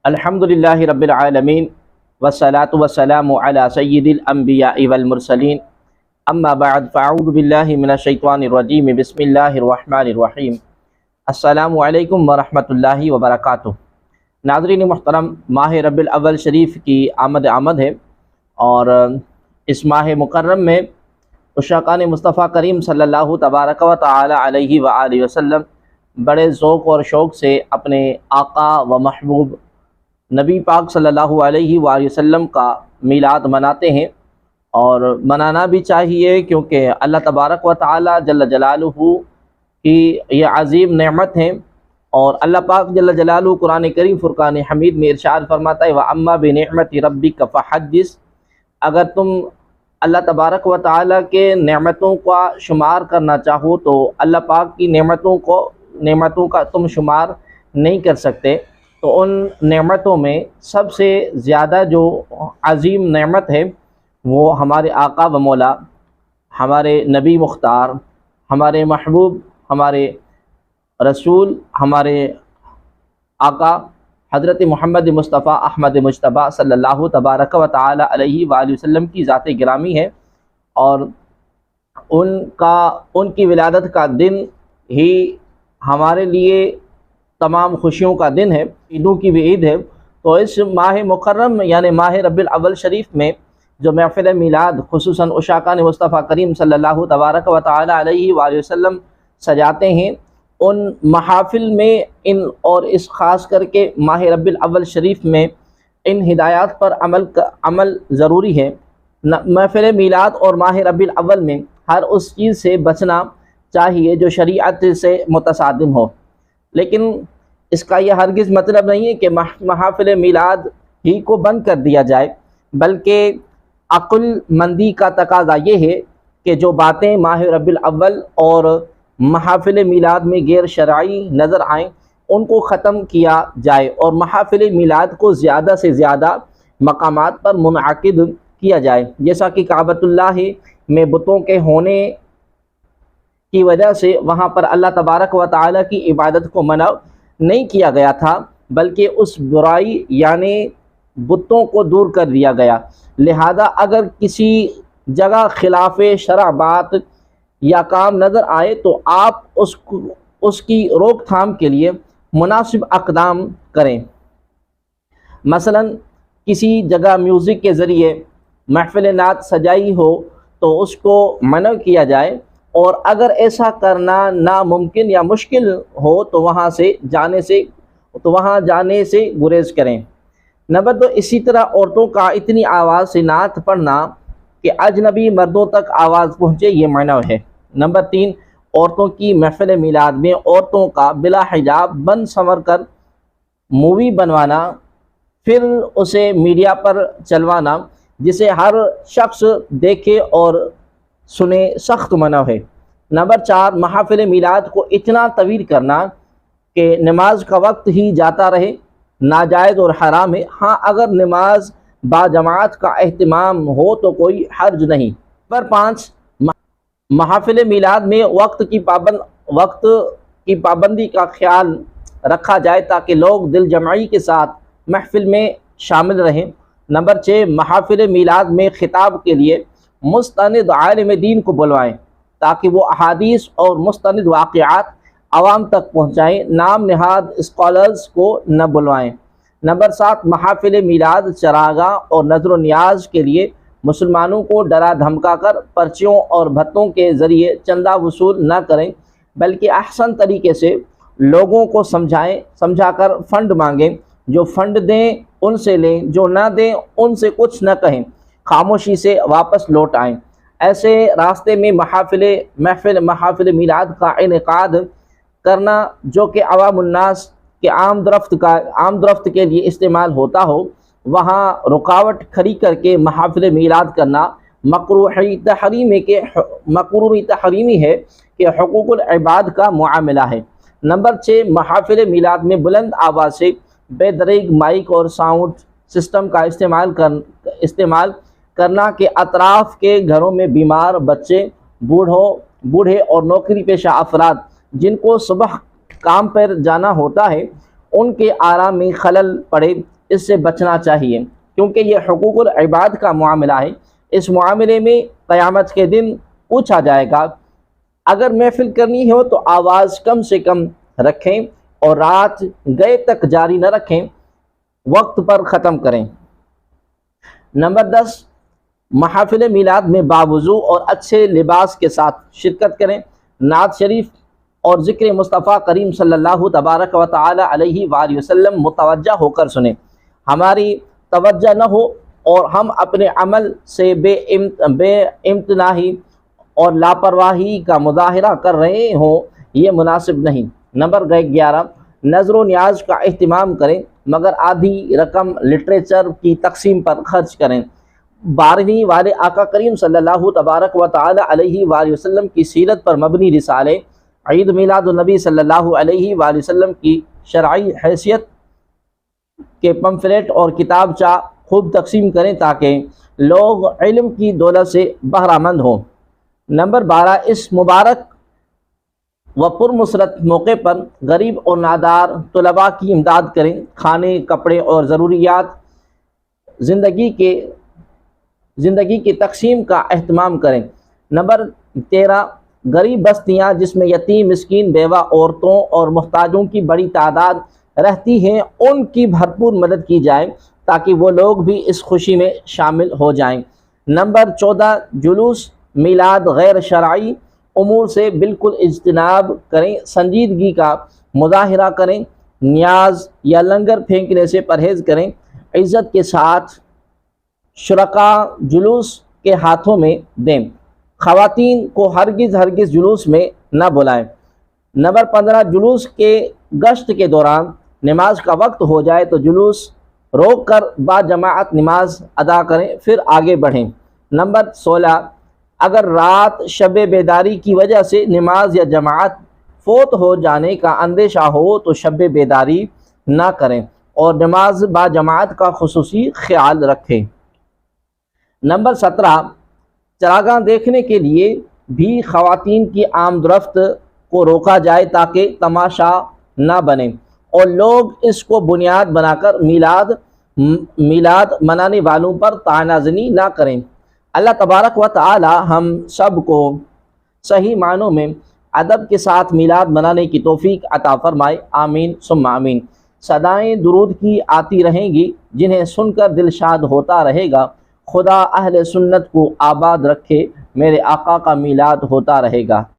الحمدللہ رب العالمین والصلاة والسلام علی سید الانبیاء والمرسلین اما بعد فاعوذ باللہ من الشیطان الرجیم بسم اللہ الرحمن الرحیم السلام علیکم ورحمۃ اللہ وبرکاتہ۔ ناظرین محترم، ماہ ربیع الاول شریف کی آمد ہے اور اس ماہ مکرم میں عشاقان مصطفیٰ کریم صلی اللہ تبارک و تعالی علیہ وآلہ وسلم بڑے ذوق اور شوق سے اپنے آقا و محبوب نبی پاک صلی اللہ علیہ وآلہ وسلم کا میلاد مناتے ہیں، اور منانا بھی چاہیے کیونکہ اللہ تبارک و تعالی جل جلالہ کی یہ عظیم نعمت ہے۔ اور اللہ پاک جل جلالہ قرآن کریم فرقان حمید میں ارشاد فرماتا ہے وَأَمَّا بِنِعْمَةِ رَبِّكَ فَحَدِّثْ۔ اگر تم اللہ تبارک و تعالی کے نعمتوں کا شمار کرنا چاہو تو اللہ پاک کی نعمتوں کا تم شمار نہیں کر سکتے۔ تو ان نعمتوں میں سب سے زیادہ جو عظیم نعمت ہے وہ ہمارے آقا و مولا، ہمارے نبی مختار، ہمارے محبوب، ہمارے رسول، ہمارے آقا حضرت محمد مصطفیٰ احمد مجتبیٰ صلی اللہ تبارک و تعالی علیہ وآلہ وسلم کی ذات گرامی ہے، اور ان کی ولادت کا دن ہی ہمارے لیے تمام خوشیوں کا دن ہے، عیدوں کی بھی عید ہے۔ تو اس ماہ مکرم یعنی ماہ ربیع الاول شریف میں جو محفل میلاد خصوصاً عشاقان مصطفیٰ کریم صلی اللہ تبارک و تعالی علیہ وآلہ وسلم سجاتے ہیں، ان محافل میں اور اس خاص کر کے ماہ ربیع الاول شریف میں ان ہدایات پر عمل ضروری ہے۔ محفل میلاد اور ماہ ربیع الاول میں ہر اس چیز سے بچنا چاہیے جو شریعت سے متصادم ہو، لیکن اس کا یہ ہرگز مطلب نہیں ہے کہ محافل میلاد ہی کو بند کر دیا جائے، بلکہ عقل مندی کا تقاضا یہ ہے کہ جو باتیں ماہ ربیع الاول اور محافل میلاد میں غیر شرعی نظر آئیں ان کو ختم کیا جائے، اور محافل میلاد کو زیادہ سے زیادہ مقامات پر منعقد کیا جائے، جیسا کہ کعبۃ اللہ میں بتوں کے ہونے کی وجہ سے وہاں پر اللہ تبارک و تعالی کی عبادت کو منع نہیں کیا گیا تھا، بلکہ اس برائی یعنی بتوں کو دور کر دیا گیا۔ لہذا اگر کسی جگہ خلاف شرع بات یا کام نظر آئے تو آپ اس کی روک تھام کے لیے مناسب اقدام کریں۔ مثلا کسی جگہ میوزک کے ذریعے محفل نعت سجائی ہو تو اس کو منع کیا جائے، اور اگر ایسا کرنا ناممکن یا مشکل ہو تو وہاں جانے سے گریز کریں۔ نمبر 2، اسی طرح عورتوں کا اتنی آواز سے نعت پڑھنا کہ اجنبی مردوں تک آواز پہنچے یہ منع ہے۔ نمبر 3، عورتوں کی محفل میلاد میں عورتوں کا بلا حجاب بن سنور کر مووی بنوانا، پھر اسے میڈیا پر چلوانا جسے ہر شخص دیکھے اور سنے، سخت منع ہے۔ نمبر 4، محافل میلاد کو اتنا طویل کرنا کہ نماز کا وقت ہی جاتا رہے ناجائز اور حرام ہے۔ ہاں اگر نماز با جماعت کا اہتمام ہو تو کوئی حرج نہیں۔ نمبر 5، محافل میلاد میں وقت کی پابندی کا خیال رکھا جائے تاکہ لوگ دل جمعی کے ساتھ محفل میں شامل رہیں۔ نمبر 6، محافل میلاد میں خطاب کے لیے مستند عالم دین کو بلوائیں تاکہ وہ احادیث اور مستند واقعات عوام تک پہنچائیں، نام نہاد اسکالرز کو نہ بلوائیں۔ نمبر 7، محافل میلاد چراغاں اور نظر و نیاز کے لیے مسلمانوں کو ڈرا دھمکا کر پرچیوں اور بھتوں کے ذریعے چندہ وصول نہ کریں، بلکہ احسن طریقے سے لوگوں کو سمجھا کر فنڈ مانگیں، جو فنڈ دیں ان سے لیں، جو نہ دیں ان سے کچھ نہ کہیں، خاموشی سے واپس لوٹ آئیں۔ ایسے راستے میں محافل میلاد کا انعقاد کرنا جو کہ عوام الناس کے عام رفت کے لیے استعمال ہوتا ہو، وہاں رکاوٹ کھڑی کر کے محافل میلاد کرنا مکروہ تحریمی ہے کہ حقوق العباد کا معاملہ ہے۔ نمبر 6، محافل میلاد میں بلند آواز سے بے دریغ مائک اور ساؤنڈ سسٹم کا استعمال کرنا کہ اطراف کے گھروں میں بیمار بچے، بوڑھے اور نوکری پیشہ افراد جن کو صبح کام پر جانا ہوتا ہے ان کے آرام میں خلل پڑے، اس سے بچنا چاہیے، کیونکہ یہ حقوق العباد کا معاملہ ہے۔ اس معاملے میں قیامت کے دن پوچھا جائے گا۔ اگر محفل کرنی ہو تو آواز کم سے کم رکھیں اور رات گئے تک جاری نہ رکھیں، وقت پر ختم کریں۔ نمبر 10، محافل میلاد میں باوضو اور اچھے لباس کے ساتھ شرکت کریں۔ نعت شریف اور ذکر مصطفیٰ کریم صلی اللہ تبارک و تعالی علیہ وآلہ وسلم متوجہ ہو کر سنیں۔ ہماری توجہ نہ ہو اور ہم اپنے عمل سے بے امتناعی اور لاپرواہی کا مظاہرہ کر رہے ہوں، یہ مناسب نہیں۔ نمبر 11، نظر و نیاز کا اہتمام کریں، مگر آدھی رقم لٹریچر کی تقسیم پر خرچ کریں۔ 12ویں والے آقا کریم صلی اللہ تبارک و تعالی علیہ وآلہ وسلم کی سیرت پر مبنی رسالے عید میلاد النبی صلی اللہ علیہ وآلہ وسلم کی شرعی حیثیت کے پمفلیٹ اور کتابچہ خوب تقسیم کریں تاکہ لوگ علم کی دولت سے بہرہ مند ہوں۔ نمبر 12، اس مبارک و پرمسرت موقع پر غریب اور نادار طلباء کی امداد کریں۔ کھانے، کپڑے اور ضروریات زندگی کی تقسیم کا اہتمام کریں۔ نمبر 13، غریب بستیاں جس میں یتیم، مسکین، بیوہ، عورتوں اور محتاجوں کی بڑی تعداد رہتی ہیں، ان کی بھرپور مدد کی جائے تاکہ وہ لوگ بھی اس خوشی میں شامل ہو جائیں۔ نمبر 14، جلوس میلاد غیر شرعی امور سے بالکل اجتناب کریں، سنجیدگی کا مظاہرہ کریں، نیاز یا لنگر پھینکنے سے پرہیز کریں، عزت کے ساتھ شرکاء جلوس کے ہاتھوں میں دیں، خواتین کو ہرگز جلوس میں نہ بلائیں۔ نمبر 15، جلوس کے گشت کے دوران نماز کا وقت ہو جائے تو جلوس روک کر با جماعت نماز ادا کریں، پھر آگے بڑھیں۔ نمبر 16، اگر رات شب بیداری کی وجہ سے نماز یا جماعت فوت ہو جانے کا اندیشہ ہو تو شب بیداری نہ کریں اور نماز با جماعت کا خصوصی خیال رکھیں۔ نمبر 17، چراغاں دیکھنے کے لیے بھی خواتین کی آمد و رفت کو روکا جائے تاکہ تماشا نہ بنے اور لوگ اس کو بنیاد بنا کر میلاد منانے والوں پر طعنہ زنی نہ کریں۔ اللہ تبارک و تعالی ہم سب کو صحیح معنوں میں ادب کے ساتھ میلاد منانے کی توفیق عطا فرمائے، آمین ثم آمین۔ صدائیں درود کی آتی رہیں گی جنہیں سن کر دل شاد ہوتا رہے گا۔ خدا اہل سنت کو آباد رکھے، میرے آقا کا میلاد ہوتا رہے گا۔